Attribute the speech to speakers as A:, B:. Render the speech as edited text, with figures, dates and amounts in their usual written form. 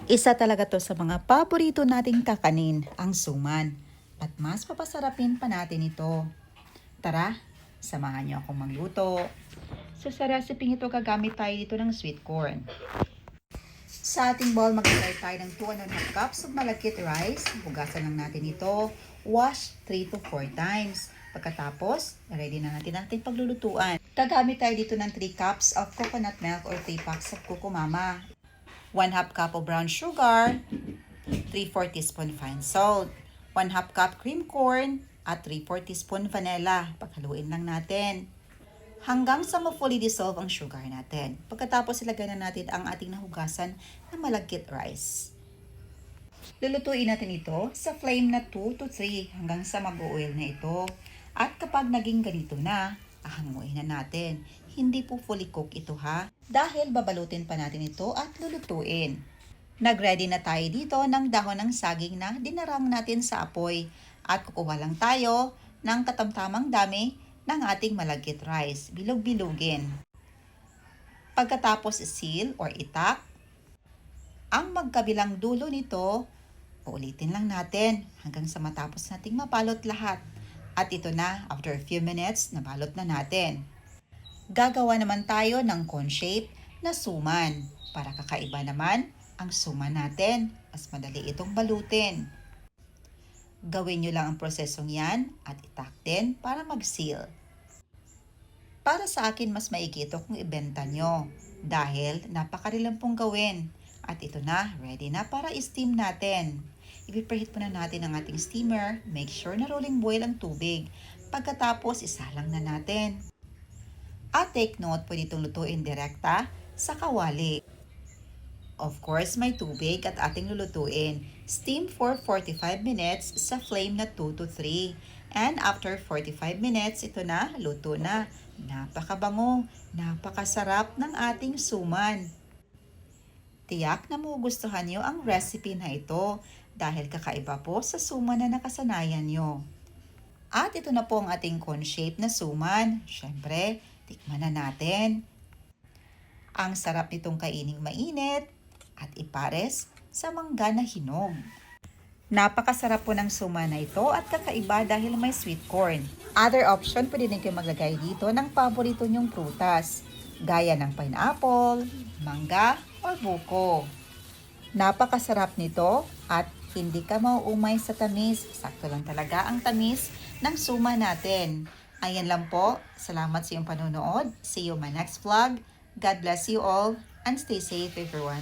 A: Isa talaga to sa mga paborito nating kakanin, ang suman. At mas papasarapin pa natin ito. Tara, samahan niyo akong magluto. Sa recipe ito, gagamit tayo dito ng sweet corn. Sa ating bowl, mag-apply tayo ng 2½ cups of malagkit rice. Hugasan lang natin ito. Wash 3 to 4 times. Pagkatapos, ready na natin ating paglulutuan. Gagamit tayo dito ng 3 cups of coconut milk or 3 packs of kukumama. 1/2 cup of brown sugar, 3/4 teaspoon fine salt, 1/2 cup cream corn, at 3/4 teaspoon vanilla. Paghaluin lang natin hanggang sa ma-fully dissolve ang sugar natin. Pagkatapos ilagay na natin ang ating nahugasan na malagkit rice. Lulutuin natin ito sa flame na 2 to 3 hanggang sa mag-oil na ito. At kapag naging ganito na, ahanguin na natin. Hindi po fully cook ito ha, dahil babalutin pa natin ito at lulutuin. Nag-ready na tayo dito ng dahon ng saging na dinarang natin sa apoy. At kukuha lang tayo ng katamtamang dami ng ating malagkit rice. Bilog-bilugin. Pagkatapos seal or itak, ang magkabilang dulo nito, uulitin lang natin hanggang sa matapos nating mabalot lahat. At ito na, after a few minutes, nabalot na natin. Gagawa naman tayo ng cone shape na suman. Para kakaiba naman ang suman natin. Mas madali itong balutin. Gawin nyo lang ang prosesong yan at itak din para mag-seal. Para sa akin, mas maigi ito kung ibenta nyo dahil napakarilang pong gawin. At ito na, ready na para i-steam natin. I-preheat muna natin ang ating steamer. Make sure na rolling boil ang tubig. Pagkatapos, isalang na natin. At take note, pwede itong lutuin direkta sa kawali. Of course, may tubig at ating lulutuin. Steam for 45 minutes sa flame na 2 to 3. And after 45 minutes, ito na, luto na. Napakabango, napakasarap ng ating suman. Tiyak na magugustuhan nyo ang recipe na ito dahil kakaiba po sa suman na nakasanayan nyo. At ito na po ang ating cone shape na suman. Syempre, tikman na natin. Ang sarap nitong kaining mainit at ipares sa mangga na hinog. Napakasarap po ng suman na ito at kakaiba dahil may sweet corn. Other option, pwede din kayo maglagay dito ng paborito nyong prutas, gaya ng pineapple, mangga, or buko. Napakasarap nito at hindi ka mauumay sa tamis. Sakto lang talaga ang tamis ng suman natin. Ayan lang po. Salamat sa iyong panonood. See you in my next vlog. God bless you all and stay safe everyone.